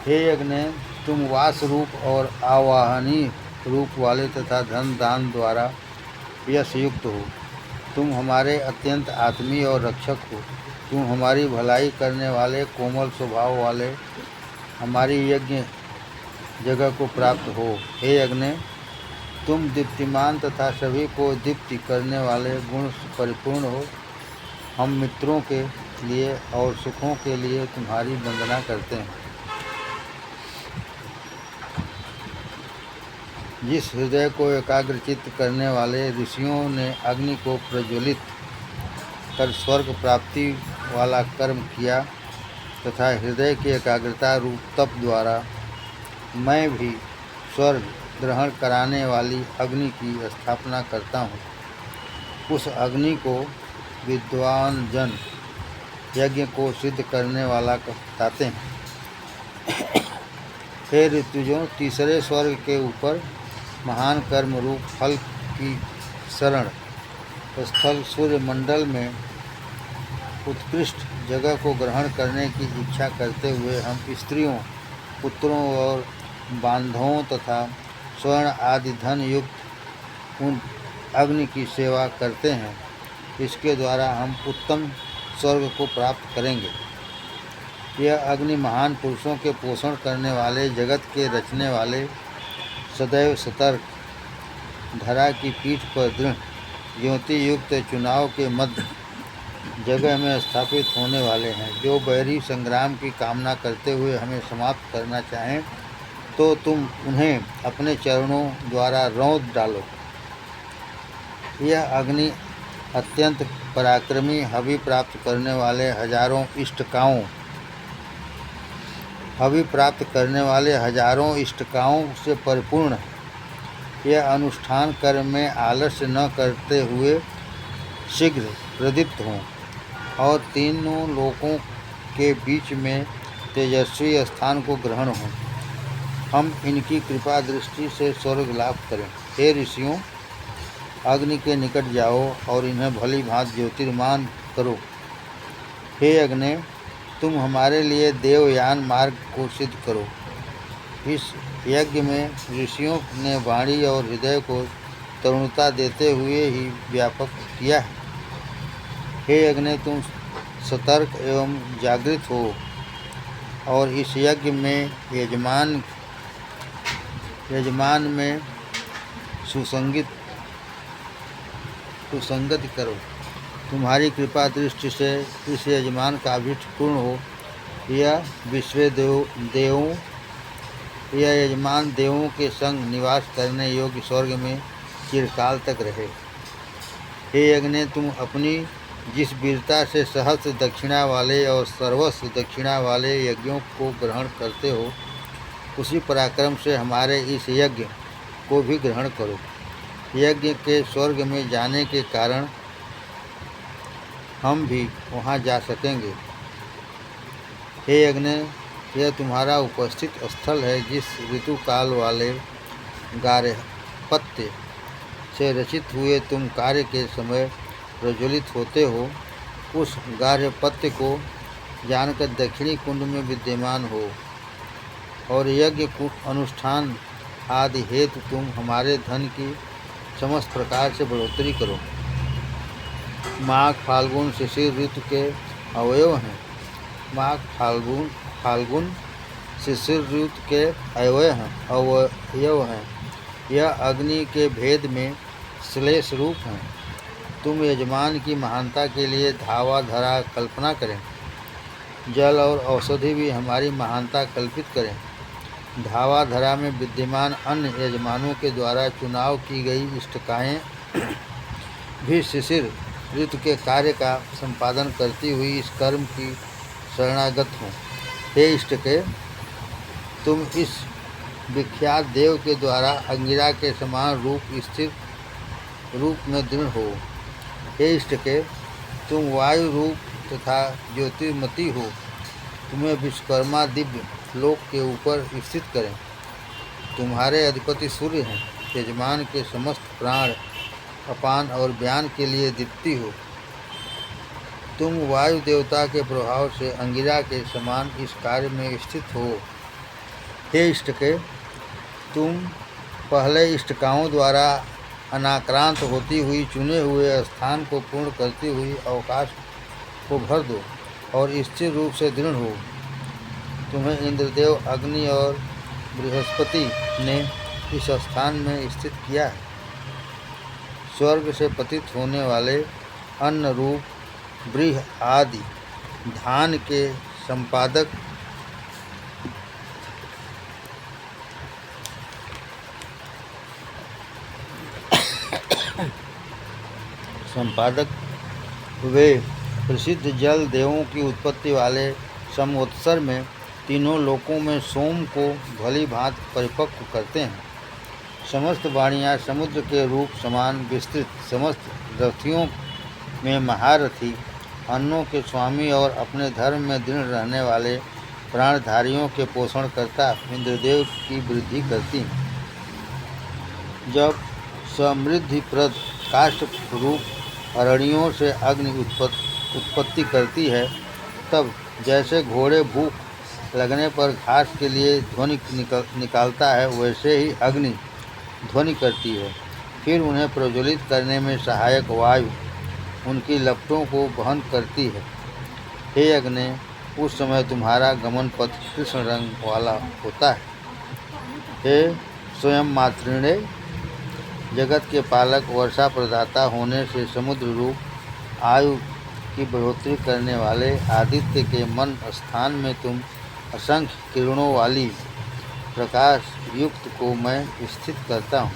हे यज्ञ, तुम वास रूप और आवाहनी रूप वाले तथा धन दान द्वारा यश युक्त हो। तुम हमारे अत्यंत आत्मीय और रक्षक हो। तुम हमारी भलाई करने वाले कोमल स्वभाव वाले हमारी यज्ञ जगह को प्राप्त हो। हे यज्ञ, तुम दीप्तिमान तथा सभी को दीप्ति करने वाले गुण परिपूर्ण हो। हम मित्रों के लिए और सुखों के लिए तुम्हारी वंदना करते हैं। जिस हृदय को एकाग्रचित्त करने वाले ऋषियों ने अग्नि को प्रज्वलित कर स्वर्ग प्राप्ति वाला कर्म किया तथा हृदय की एकाग्रता रूप तप द्वारा मैं भी स्वर्ग ग्रहण कराने वाली अग्नि की स्थापना करता हूँ, उस अग्नि को विद्वान जन यज्ञ को सिद्ध करने वाला कहते हैं। हे ऋतुजों, तीसरे स्वर्ग के ऊपर महान कर्म रूप फल की शरण स्थल सूर्यमंडल में उत्कृष्ट जगह को ग्रहण करने की इच्छा करते हुए हम स्त्रियों, पुत्रों और बांधवों तथा स्वर्ण आदि धन युक्त उन अग्नि की सेवा करते हैं। इसके द्वारा हम उत्तम स्वर्ग को प्राप्त करेंगे। यह अग्नि महान पुरुषों के पोषण करने वाले, जगत के रचने वाले, सदैव सतर्क, धरा की पीठ पर दृढ़ ज्योति युक्त चुनाव के मध्य जगह में स्थापित होने वाले हैं। जो बैरी संग्राम की कामना करते हुए हमें समाप्त करना चाहें तो तुम उन्हें अपने चरणों द्वारा रौंद डालो। यह अग्नि अत्यंत पराक्रमी, हवि प्राप्त करने वाले हजारों इष्टकाओं से परिपूर्ण है। यह अनुष्ठान कर्म में आलस्य न करते हुए शीघ्र प्रदीप्त हों और तीनों लोकों के बीच में तेजस्वी स्थान को ग्रहण हों। हम इनकी कृपा दृष्टि से स्वर्ग लाभ करें। हे ऋषियों, अग्नि के निकट जाओ और इन्हें भली भांति ज्योतिर्मान करो। हे अग्नि, तुम हमारे लिए देवयान मार्ग को सिद्ध करो। इस यज्ञ में ऋषियों ने वाणी और हृदय को तरुणता देते हुए ही व्यापक किया है। हे अग्नि, तुम सतर्क एवं जागृत हो और इस यज्ञ में यजमान में सुसंगति करो। तुम्हारी कृपा दृष्टि से इस यजमान का अभिष्ट पूर्ण हो। यह यजमान देवों के संग निवास करने योग्य स्वर्ग में चिरकाल तक रहे। हे अग्नि, तुम अपनी जिस वीरता से सहस्त्र दक्षिणा वाले और सर्वस्व दक्षिणा वाले यज्ञों को ग्रहण करते हो, उसी पराक्रम से हमारे इस यज्ञ को भी ग्रहण करो। यज्ञ के स्वर्ग में जाने के कारण हम भी वहाँ जा सकेंगे। हे अग्नि, यह तुम्हारा उपस्थित स्थल है। जिस ऋतुकाल वाले गार्हपत्य से रचित हुए तुम कार्य के समय प्रज्वलित होते हो, उस गार्हपत्य को जानकर दक्षिणी कुंड में विद्यमान हो और यज्ञ अनुष्ठान आदि हेतु तुम हमारे धन की समस्त प्रकार से बढ़ोतरी करो। माघ फाल्गुन शिशिर ऋतु के अवयव हैं। माघ फाल्गुन शिशिर ऋतु के अवयव हैं। यह अग्नि के भेद में श्लेष रूप हैं। तुम यजमान की महानता के लिए धावा धरा कल्पना करें। जल और औषधि भी हमारी महानता कल्पित करें। धावा धरा में विद्यमान अन्य यजमानों के द्वारा चुनाव की गई इष्टकाएँ भी शिशिर ऋतु के कार्य का संपादन करती हुई इस कर्म की शरणागत हों। हे इष्टके, तुम इस विख्यात देव के द्वारा अंगिरा के समान स्थिर रूप में दृढ़ हो। हे इष्टके, तुम वायु रूप तथा ज्योतिर्मती हो। तुम्हें विश्वकर्मा दिव्य लोक के ऊपर स्थित करें। तुम्हारे अधिपति सूर्य हैं। यजमान के समस्त प्राण अपान और व्यान के लिए दीप्ति हो। तुम वायु देवता के प्रभाव से अंगिरा के समान इस कार्य में स्थित हो हे इष्टके, तुम पहले इष्टकाओं द्वारा अनाक्रांत होती हुई चुने हुए स्थान को पूर्ण करती हुई अवकाश को भर दो और स्थिर रूप से दृढ़ हो। तुम्हें इंद्रदेव, अग्नि और बृहस्पति ने इस स्थान में स्थित किया है। स्वर्ग से पतित होने वाले अन्न रूप व्रीह आदि धान के संपादक वे प्रसिद्ध जल देवों की उत्पत्ति वाले संवत्सर में तीनों लोकों में सोम को भली भांति परिपक्व करते हैं। समस्त वाणियाँ समुद्र के रूप समान विस्तृत, समस्त रथियों में महारथी, अन्नों के स्वामी और अपने धर्म में दृढ़ रहने वाले प्राणधारियों के पोषण करता इंद्रदेव की वृद्धि करती हैं। जब समृद्धिप्रद काष्ठ रूप अरणियों से अग्नि उत्पत्ति करती है, तब जैसे घोड़े भूख लगने पर घास के लिए ध्वनि निकालता है, वैसे ही अग्नि ध्वनि करती है। फिर उन्हें प्रज्वलित करने में सहायक वायु उनकी लपटों को वहन करती है। हे अग्नि, उस समय तुम्हारा गमन पथ कृष्ण रंग वाला होता है। हे स्वयं मातृणे, जगत के पालक, वर्षा प्रदाता होने से समुद्र रूप आयु की बढ़ोतरी करने वाले आदित्य के मन स्थान में तुम असंख्य किरणों वाली प्रकाश युक्त को मैं स्थित करता हूँ।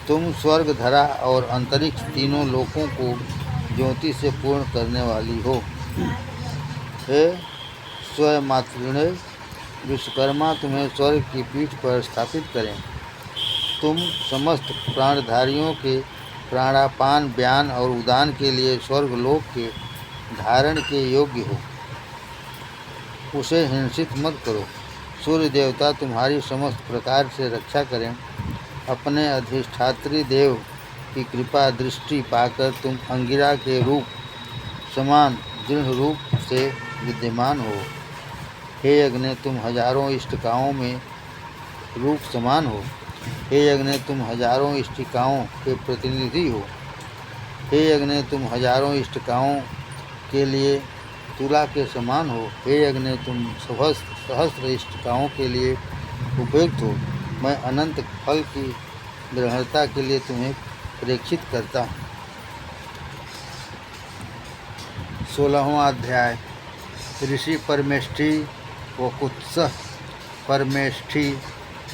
तुम स्वर्ग, धरा और अंतरिक्ष तीनों लोकों को ज्योति से पूर्ण करने वाली हो। हे स्वयं मातृणे, विश्वकर्मा तुम्हें स्वर्ग की पीठ पर स्थापित करें। तुम समस्त प्राणधारियों के प्राणापान, व्यान और उदान के लिए स्वर्गलोक के धारण के योग्य हो। उसे हिंसित मत करो। सूर्य देवता तुम्हारी समस्त प्रकार से रक्षा करें। अपने अधिष्ठात्री देव की कृपा दृष्टि पाकर तुम अंगिरा के रूप समान दृढ़ रूप से विद्यमान हो। हे अग्नि, तुम हजारों इष्टिकाओं में रूप समान हो। हे अग्नि, तुम हजारों इष्टिकाओं के प्रतिनिधि हो। हे अग्नि, तुम हजारों इष्टिकाओं के लिए तुला के समान हो। हे अग्नि, तुम सहस्त्र इष्टिकाओं के लिए उपयुक्त हो। मैं अनंत फल की ग्रहणता के लिए तुम्हें प्रेक्षित करता हूँ। 16वां अध्याय। ऋषि परमेष्ठी व कुत्सः। परमेष्ठी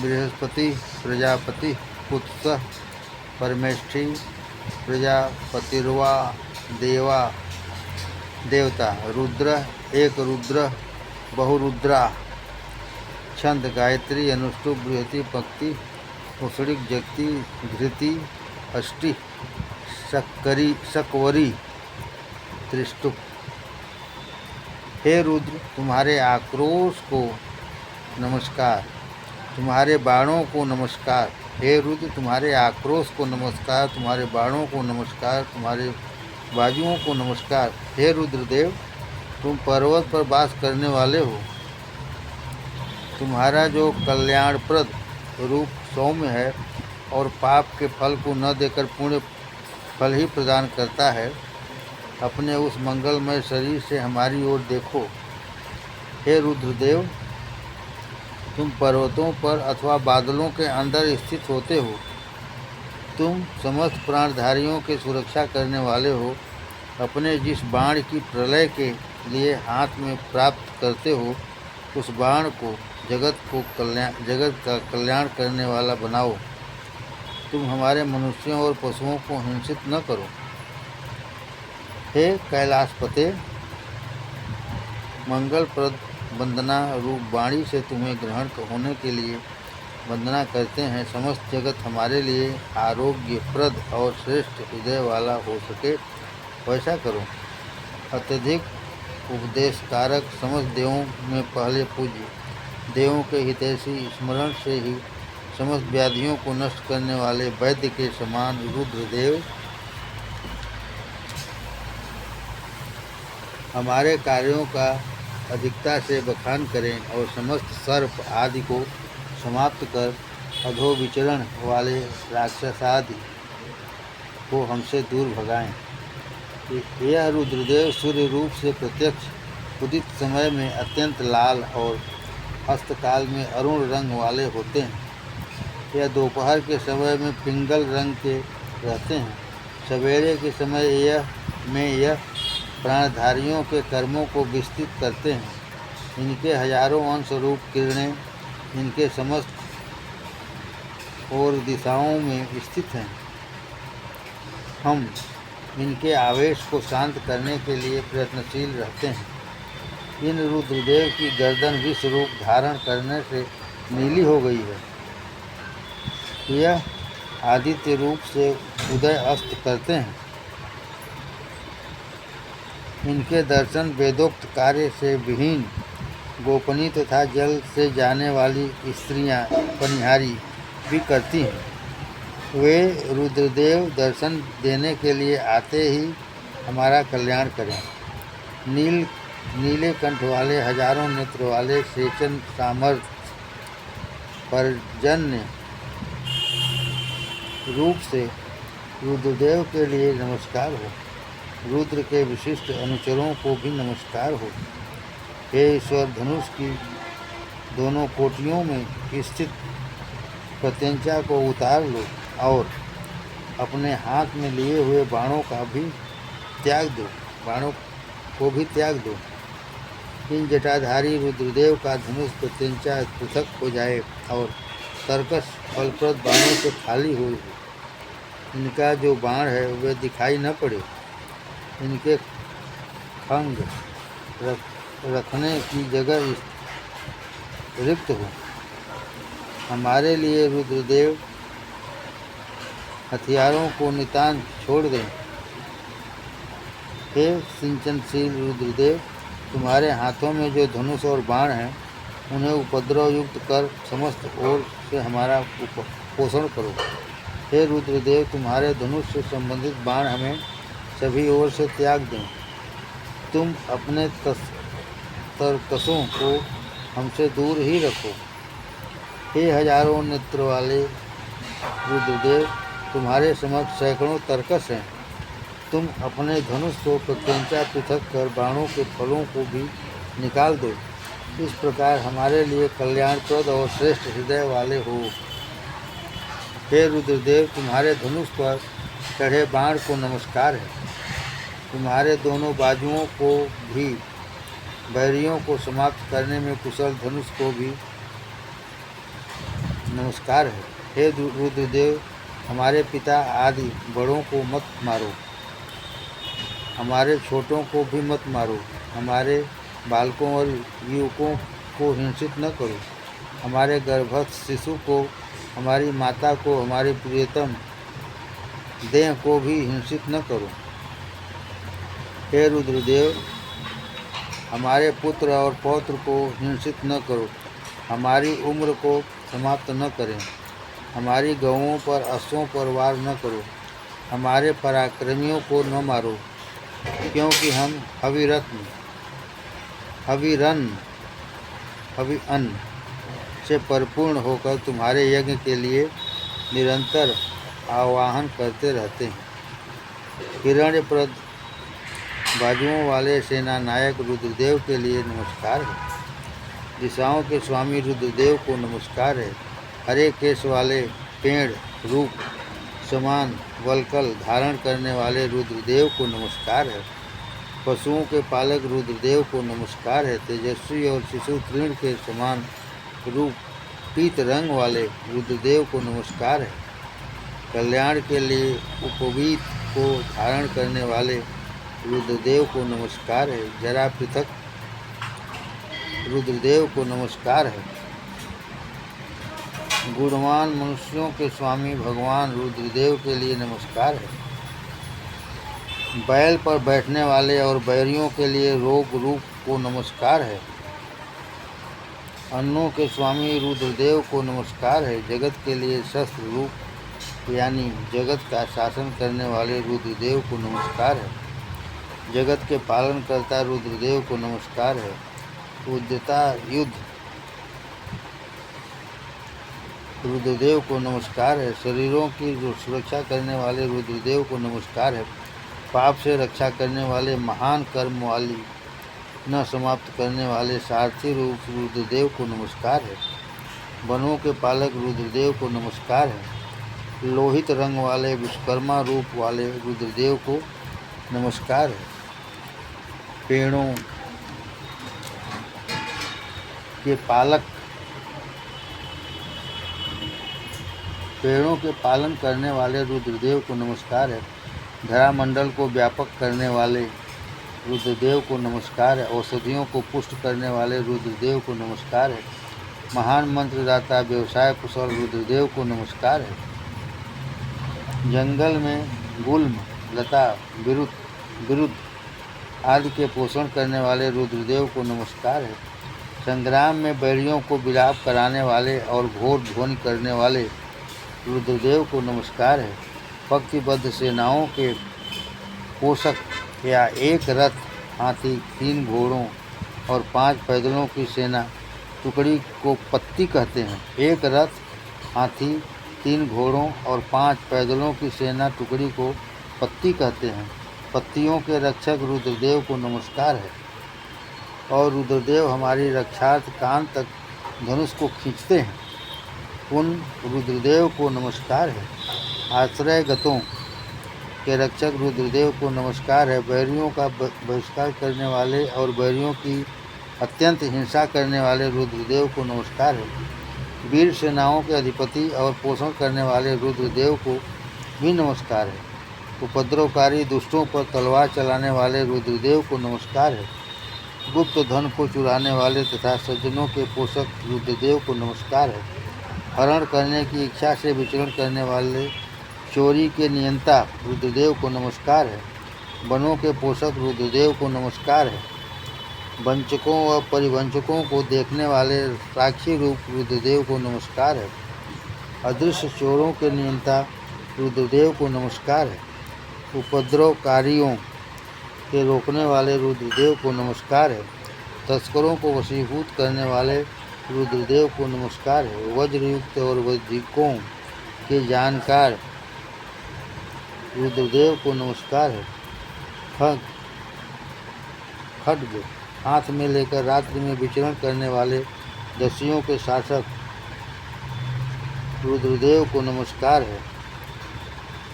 बृहस्पति, प्रजापति, कुत्सः परमेष्ठी, प्रजापतिर्वा देवता, रुद्र, एक रुद्र, बहुरुद्रा, छंद गायत्री, अनुष्टुप, बृहति, पक्ति, उषणिक, जगति, घृति, अष्टि, शकवरी, त्रिष्टुप। हे रुद्र, तुम्हारे आक्रोश को नमस्कार, तुम्हारे बाणों को नमस्कार। हे रुद्र, तुम्हारे आक्रोश को नमस्कार, तुम्हारे बाणों को नमस्कार, तुम्हारे बाजुओं को नमस्कार। हे रुद्रदेव, तुम पर्वत पर वास करने वाले हो। तुम्हारा जो कल्याणप्रद रूप सौम्य है और पाप के फल को न देकर पुण्य फल ही प्रदान करता है, अपने उस मंगलमय शरीर से हमारी ओर देखो। हे रुद्रदेव, तुम पर्वतों पर अथवा बादलों के अंदर स्थित होते हो। तुम समस्त प्राणधारियों के सुरक्षा करने वाले हो। अपने जिस बाण की प्रलय के लिए हाथ में प्राप्त करते हो, उस बाण को जगत का कल्याण करने वाला बनाओ। तुम हमारे मनुष्यों और पशुओं को हिंसित न करो। हे कैलाशपते, मंगलप्रद वंदना रूप वाणी से तुम्हें ग्रहण होने के लिए वंदना करते हैं। समस्त जगत हमारे लिए आरोग्यप्रद और श्रेष्ठ हृदय वाला हो सके, वैसा करो। अत्यधिक उपदेशकारक, समस्त देवों में पहले पूज्य, देवों के हितैषी, स्मरण से ही समस्त व्याधियों को नष्ट करने वाले वैद्य के समान रुद्रदेव, हमारे कार्यों का अधिकता से बखान करें और समस्त सर्प आदि को समाप्त कर अधो विचरण वाले राक्षस आदि को हमसे दूर भगाएं। यह रुद्रदेव सूर्य रूप से प्रत्यक्ष उदित समय में अत्यंत लाल और अस्तकाल में अरुण रंग वाले होते हैं। यह दोपहर के समय में पिंगल रंग के रहते हैं। सवेरे के समय यह प्राणधारियों के कर्मों को विस्तृत करते हैं। इनके हजारों अंश रूप किरणें इनके समस्त और दिशाओं में स्थित हैं। हम इनके आवेश को शांत करने के लिए प्रयत्नशील रहते हैं। इन रुद्रदेव की गर्दन विष रूप धारण करने से नीली हो गई है। यह आदित्य रूप से उदय अस्त करते हैं। इनके दर्शन वेदोक्त कार्य से विहीन गोपनीय तथा जल से जाने वाली स्त्रियां पनिहारी भी करती हैं। वे रुद्रदेव दर्शन देने के लिए आते ही हमारा कल्याण करें। नीले कंठ वाले हजारों नेत्र वाले सेचन सामर्थ्य पर्जन्य रूप से रुद्रदेव के लिए नमस्कार हो। रुद्र के विशिष्ट अनुचरों को भी नमस्कार हो। हे ईश्वर, धनुष की दोनों कोटियों में स्थित प्रत्यंचा को उतार लो और अपने हाथ में लिए हुए बाणों को भी त्याग दो। इन जटाधारी रुद्रदेव का धनुष प्रत्यंचा पृथक हो जाए और तर्कस फलप्रद बाणों से खाली हो। इनका जो बाण है वह दिखाई न पड़े। इनके खंग रखने की जगह रिक्त हो। हमारे लिए रुद्रदेव हथियारों को नितांत छोड़ दें। हे सिंचनशील रुद्रदेव, तुम्हारे हाथों में जो धनुष और बाण हैं उन्हें उपद्रव युक्त कर समस्त ओर से हमारा पोषण करो। हे रुद्रदेव, तुम्हारे धनुष से संबंधित बाण हमें सभी ओर से त्याग दें। तुम अपने तरकसों को हमसे दूर ही रखो। हे हजारों नेत्र वाले रुद्रदेव, तुम्हारे समक्ष सैकड़ों तरकस हैं। तुम अपने धनुष को प्रत्यंचा पृथक कर बाणों के फलों को भी निकाल दो। इस प्रकार हमारे लिए कल्याणप्रद और श्रेष्ठ हृदय वाले हो। हे रुद्रदेव, तुम्हारे धनुष पर चढ़े बाण को नमस्कार है। तुम्हारे दोनों बाजुओं को भी बैरियों को समाप्त करने में कुशल धनुष को भी नमस्कार है। हे रुद्रदेव, हमारे पिता आदि बड़ों को मत मारो, हमारे छोटों को भी मत मारो। हमारे बालकों और युवकों को हिंसित न करो। हमारे गर्भस्थ शिशु को, हमारी माता को, हमारी प्रियतम देह को भी हिंसित न करो। हे रुद्रदेव, हमारे पुत्र और पौत्र को हिंसित न करो। हमारी उम्र को समाप्त न करें। हमारी गौओं पर, अश्वों पर वार न करो। हमारे पराक्रमियों को न मारो, क्योंकि हम हविअन्न से परिपूर्ण होकर तुम्हारे यज्ञ के लिए निरंतर आवाहन करते रहते हैं। हिरण्यप्रद बाजुओं वाले सेना नायक रुद्रदेव के लिए नमस्कार है। दिशाओं के स्वामी रुद्रदेव को नमस्कार है। हरे केश वाले पेड़ रूप समान वलकल धारण करने वाले रुद्रदेव को नमस्कार है। पशुओं के पालक रुद्रदेव को नमस्कार है। तेजस्वी और शिशु तृण के समान रूप पीत रंग वाले रुद्रदेव को नमस्कार है। कल्याण के लिए उपवीत को धारण करने वाले रुद्रदेव को नमस्कार है। जरा पृथक रुद्रदेव को नमस्कार है। गुणवान मनुष्यों के स्वामी भगवान रुद्रदेव के लिए नमस्कार है। बैल पर बैठने वाले और बैरियों के लिए रोग रूप को नमस्कार है। अन्नों के स्वामी रुद्रदेव को नमस्कार है। जगत के लिए शस्त्र रूप यानी जगत का शासन करने वाले रुद्रदेव को नमस्कार है। जगत के पालन करता रुद्रदेव को नमस्कार है। उद्यता युद्ध रुद्रदेव को नमस्कार है। शरीरों की सुरक्षा करने वाले रुद्रदेव को नमस्कार है। पाप से रक्षा करने वाले महान कर्म वाली न समाप्त करने वाले सारथी रूप रुद्रदेव को नमस्कार है। वनों के पालक रुद्रदेव को नमस्कार है। लोहित रंग वाले विश्वकर्मा रूप वाले रुद्रदेव को नमस्कार है। पेड़ों के पालन करने वाले रुद्रदेव को नमस्कार है। धरामंडल को व्यापक करने वाले रुद्रदेव को नमस्कार है। औषधियों को पुष्ट करने वाले रुद्रदेव को नमस्कार है। महान मंत्रदाता व्यवसाय कुशल रुद्रदेव को नमस्कार है। जंगल में गुल्म, लता, विरुद्ध आदि के पोषण करने वाले रुद्रदेव को नमस्कार है। संग्राम में बैरियों को विलाप कराने वाले और घोर ध्वनि करने वाले रुद्रदेव को नमस्कार है। भक्तिबद्ध सेनाओं के पोषक या एक रथ, हाथी, 3 घोड़ों और 5 पैदलों की सेना टुकड़ी को पत्ती कहते हैं। एक रथ, हाथी, 3 घोड़ों और 5 पैदलों की सेना टुकड़ी को पत्ती कहते हैं। पत्तियों के रक्षक रुद्रदेव को नमस्कार है। और रुद्रदेव हमारी रक्षार्थ कान तक धनुष को खींचते हैं। उन रुद्रदेव को नमस्कार है। आश्रय गतों के रक्षक रुद्रदेव को नमस्कार है। बैरियों का बहिष्कार करने वाले और बैरियों की अत्यंत हिंसा करने वाले रुद्रदेव को नमस्कार है। वीर सेनाओं के अधिपति और पोषण करने वाले रुद्रदेव को भी नमस्कार है। उपद्रवकारी दुष्टों पर तलवार चलाने वाले रुद्रदेव को नमस्कार है। गुप्त धन को चुराने वाले तथा सज्जनों के पोषक रुद्रदेव को नमस्कार है। हरण करने की इच्छा से विचरण करने वाले चोरी के नियंता रुद्रदेव को नमस्कार है। वनों के पोषक रुद्रदेव को नमस्कार है। वंचकों व परिवंचकों को देखने वाले साक्षी रूप रुद्रदेव को नमस्कार है। अदृश्य चोरों के नियंता रुद्रदेव को नमस्कार है। उपद्रवकारियों के रोकने वाले रुद्रदेव को नमस्कार है। तस्करों को वशीभूत करने वाले रुद्रदेव को नमस्कार है। वज्रयुक्त और वज्रिकों के जानकार रुद्रदेव को नमस्कार है। खड्ग हाथ में लेकर रात्रि में विचरण करने वाले दस्युओं के शासक रुद्रदेव को नमस्कार है।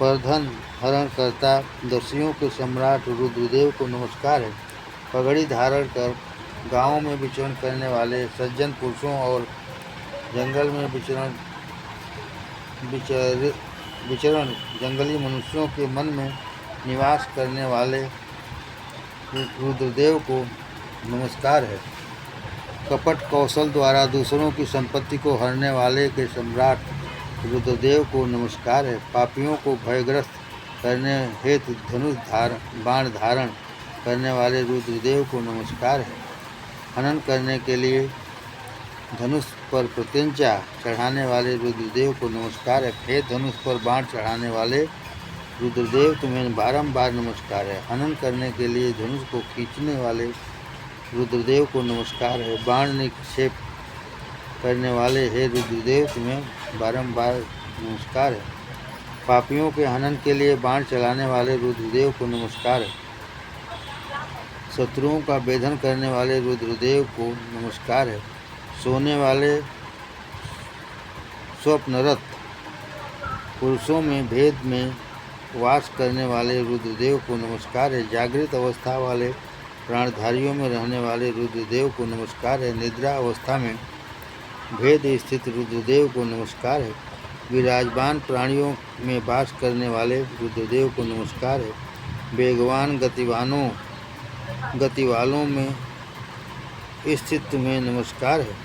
परधन हरण करता दस्युओं के सम्राट रुद्रदेव को नमस्कार है। पगड़ी धारण कर गांवों में विचरण करने वाले सज्जन पुरुषों और जंगल में विचरण जंगली मनुष्यों के मन में निवास करने वाले रुद्रदेव को नमस्कार है। कपट कौशल द्वारा दूसरों की संपत्ति को हरने वाले के सम्राट रुद्रदेव को नमस्कार है। पापियों को भयग्रस्त करने हेतु बाण धारण करने वाले रुद्रदेव को नमस्कार है। हनन करने के लिए धनुष पर प्रत्यंचा चढ़ाने वाले रुद्रदेव को नमस्कार है। हे धनुष पर बाण चढ़ाने वाले रुद्रदेव तुम्हें बारंबार नमस्कार है। हनन करने के लिए धनुष को खींचने वाले रुद्रदेव को नमस्कार है। बाण निक्षेप करने वाले हे रुद्रदेव तुम्हें बारंबार नमस्कार है। पापियों के हनन के लिए बाण चलाने वाले रुद्रदेव को नमस्कार है। शत्रुओं का भेदन करने वाले रुद्रदेव को नमस्कार है। सोने वाले स्वप्नरत पुरुषों में भेद में वास करने वाले रुद्रदेव को नमस्कार है। जागृत अवस्था वाले प्राणधारियों में रहने वाले रुद्रदेव को नमस्कार है। निद्रा अवस्था में भेद स्थित रुद्रदेव को नमस्कार है। विराजमान प्राणियों में वास करने वाले रुद्रदेव को नमस्कार है। वेगवान गति वालों में स्थित तुम्हें नमस्कार है।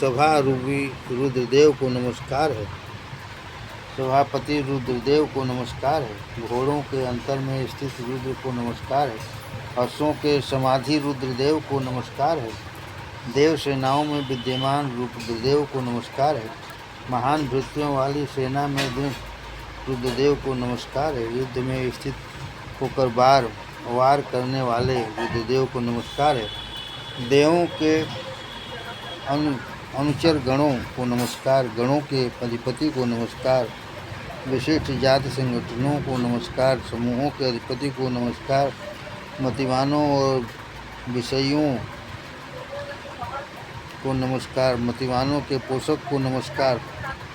सभारूपी रुद्रदेव को नमस्कार है। सभापति रुद्रदेव को नमस्कार है। घोड़ों के अंतर में स्थित रुद्र को नमस्कार है। अश्वों के समाधि रुद्रदेव को नमस्कार है। देव सेनाओं में विद्यमान रुद्रदेव को नमस्कार है। महान भृत्यों वाली सेना में रुद्रदेव को नमस्कार है। युद्ध में स्थित होकर बार वार करने वाले रुद्रदेव को नमस्कार है। देवों के अनुचर गणों को नमस्कार, गणों के अधिपति को नमस्कार, विशिष्ट जाति संगठनों को नमस्कार, समूहों के अधिपति को नमस्कार, मतिवानों और विषयों को नमस्कार, मतिवानों के पोषक को नमस्कार,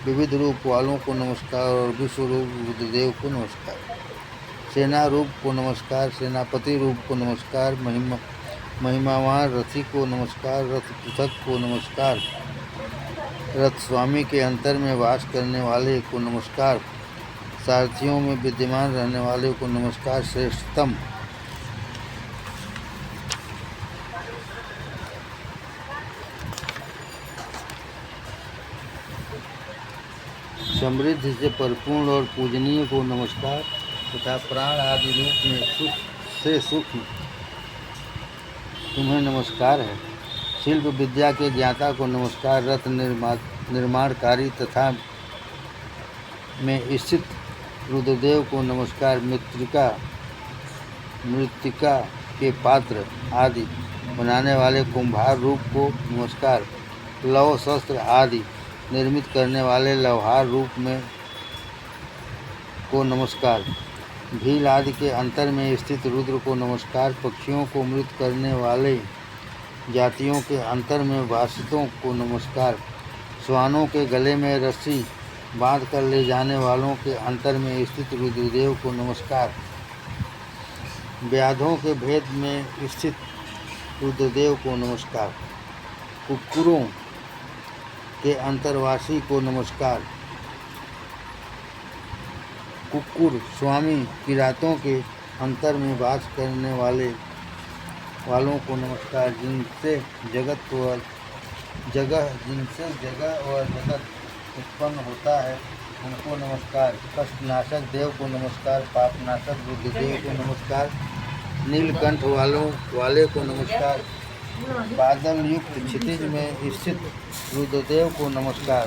विविध रूप वालों को नमस्कार और विश्व रूप रुद्रदेव को नमस्कार। सेना रूप को नमस्कार, सेनापति रूप को नमस्कार, महिमावान रथी को नमस्कार, रथ पृथक को नमस्कार, रथ स्वामी के अंतर में वास करने वाले को नमस्कार, सारथियों में विद्यमान रहने वाले को नमस्कार। श्रेष्ठतम समृद्धि से परिपूर्ण और पूजनीय को नमस्कार तथा प्राण आदि रूप में सुख से सूक्ष्म तुम्हें नमस्कार है। शिल्प विद्या के ज्ञाता को नमस्कार, रथ निर्माणकारी तथा में स्थित रुद्रदेव को नमस्कार, मृत्तिका के पात्र आदि बनाने वाले कुंभार रूप को नमस्कार, लौह शस्त्र आदि निर्मित करने वाले लौहार रूप में को नमस्कार, भील आदि के अंतर में स्थित रुद्र को नमस्कार, पक्षियों को मृत करने वाले जातियों के अंतर में वासितों को नमस्कार, श्वानों के गले में रस्सी बांध कर ले जाने वालों के अंतर में स्थित रुद्रदेव को नमस्कार, व्याधों के भेद में स्थित रुद्रदेव को नमस्कार, कुक्कुरों के अंतर्वासी को नमस्कार, कुक्कुर स्वामी किरातों के अंतर में वास करने वालों को नमस्कार, जिनसे जगत और जगत उत्पन्न होता है उनको नमस्कार, कष्टनाशक देव को नमस्कार, पापनाशक रुद्रदेव को नमस्कार, नीलकंठ वाले को नमस्कार, बादल युक्त क्षितिज में स्थित रुद्रदेव को नमस्कार,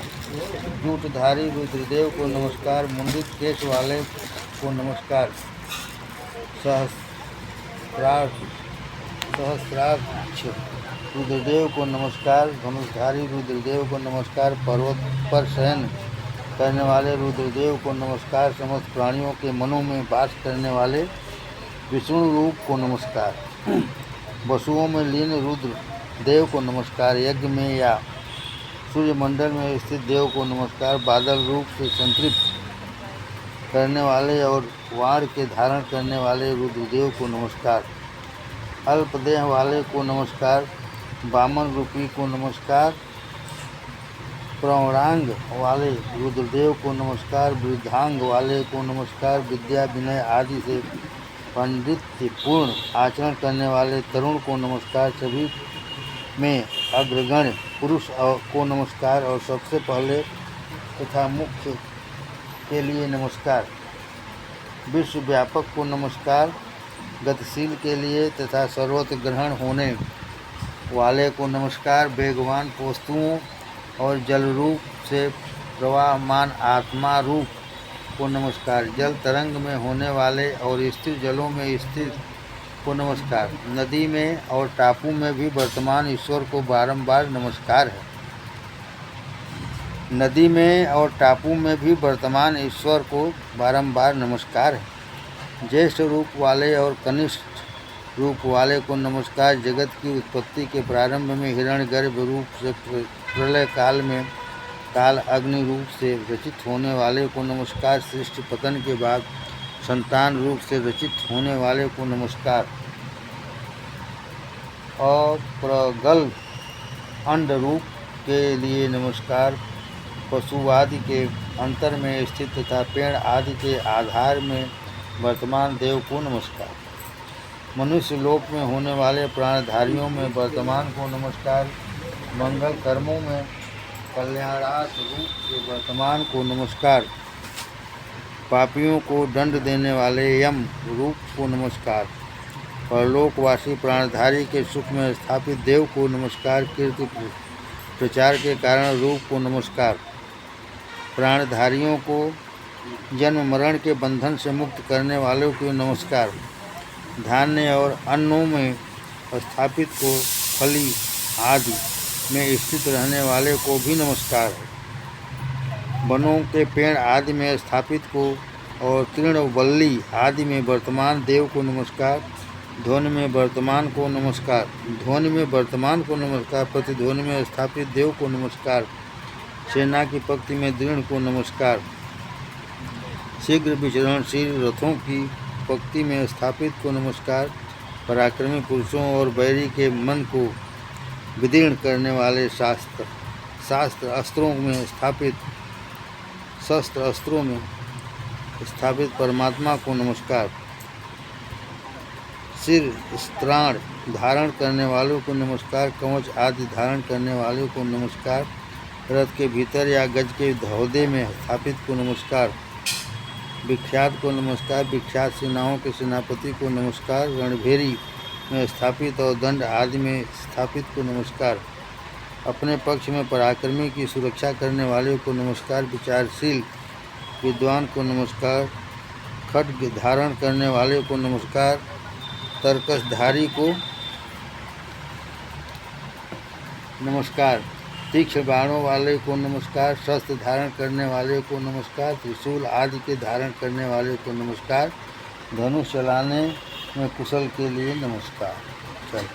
जूटधारी रुद्रदेव को नमस्कार, मुंडित केश वाले को नमस्कार, सहस्राक्ष रुद्रदेव को नमस्कार, धनुषधारी रुद्रदेव को नमस्कार, पर्वत पर शयन करने वाले रुद्रदेव को नमस्कार, समस्त प्राणियों के मनों में वास करने वाले विष्णु रूप को नमस्कार, वसुओं में लीन रुद्र देव को नमस्कार, यज्ञ में या सूर्यमंडल में स्थित देव को नमस्कार, बादल रूप से संतृप्त करने वाले और वाण के धारण करने वाले रुद्रदेव को नमस्कार, अल्पदेह वाले को नमस्कार, वामन रूपी को नमस्कार, प्रौढ़ांग वाले रुद्रदेव को नमस्कार, वृद्धांग वाले को नमस्कार, विद्या विनय आदि से पांडित्यपूर्ण आचरण करने वाले तरुण को नमस्कार, सभी में अग्रगण्य पुरुष को नमस्कार और सबसे पहले तथा मुख्य के लिए नमस्कार, विश्वव्यापक को नमस्कार, गतिशील के लिए तथा सर्वत्र ग्रहण होने वाले को नमस्कार, वेगवान वस्तुओं और जल रूप से प्रवाहमान आत्मा रूप को नमस्कार, जल तरंग में होने वाले और स्थिर जलों में स्थित को नमस्कार, नदी में और टापू में भी वर्तमान ईश्वर को बारंबार नमस्कार है। नदी में और टापू में भी वर्तमान ईश्वर को बारंबार नमस्कार है। ज्येष्ठ रूप वाले और कनिष्ठ रूप वाले को नमस्कार, जगत की उत्पत्ति के प्रारंभ में हिरण्यगर्भ रूप से प्रलय काल में काल अग्नि रूप से रचित होने वाले को नमस्कार, सृष्टि पतन के बाद संतान रूप से रचित होने वाले को नमस्कार, अप्रगल्भ अंड रूप के लिए नमस्कार, पशुवादि के अंतर में स्थित तथा पेड़ आदि के आधार में वर्तमान देव को नमस्कार, मनुष्य लोक में होने वाले प्राणधारियों में वर्तमान को नमस्कार, मंगल कर्मों में कल्याणार्थ रूप से वर्तमान को नमस्कार, पापियों को दंड देने वाले यम रूप को नमस्कार, परलोकवासी प्राणधारी के सुख में स्थापित देव को नमस्कार, कीर्ति प्रचार के कारण रूप को नमस्कार, प्राणधारियों को जन्म मरण के बंधन से मुक्त करने वालों को नमस्कार, धान्य और अन्नों में स्थापित को, फली आदि में स्थित रहने वाले को भी नमस्कार है। वनों के पेड़ आदि में स्थापित को और तृणवल्ली आदि में वर्तमान देव को नमस्कार। ध्वनि में वर्तमान को नमस्कार। ध्वनि में वर्तमान को नमस्कार। प्रतिध्वनि में स्थापित देव को नमस्कार। सेना की पंक्ति में दृढ़ को नमस्कार। शीघ्र विचरणशील रथों की पंक्ति में स्थापित को नमस्कार। पराक्रमी पुरुषों और बैरी के मन को विदीर्ण करने वाले शस्त्र अस्त्रों में स्थापित परमात्मा को नमस्कार। सिर स्त्राण धारण करने वालों को नमस्कार। कवच आदि धारण करने वालों को नमस्कार। रथ के भीतर या गज के धौदे में स्थापित को नमस्कार। विख्यात को नमस्कार। विख्यात सेनाओं के सेनापति को नमस्कार। रणभेरी में स्थापित और दंड आदि में स्थापित को नमस्कार। अपने पक्ष में पराक्रमी की सुरक्षा करने वाले को नमस्कार। विचारशील विद्वान को नमस्कार। खड्ग धारण करने वाले को नमस्कार। तर्कसधारी को नमस्कार। तीक्ष्ण बाणों वाले को नमस्कार। शस्त्र धारण करने वाले को नमस्कार। त्रिशूल आदि के धारण करने वाले को नमस्कार। धनुष चलाने में कुशल के लिए नमस्कार। चल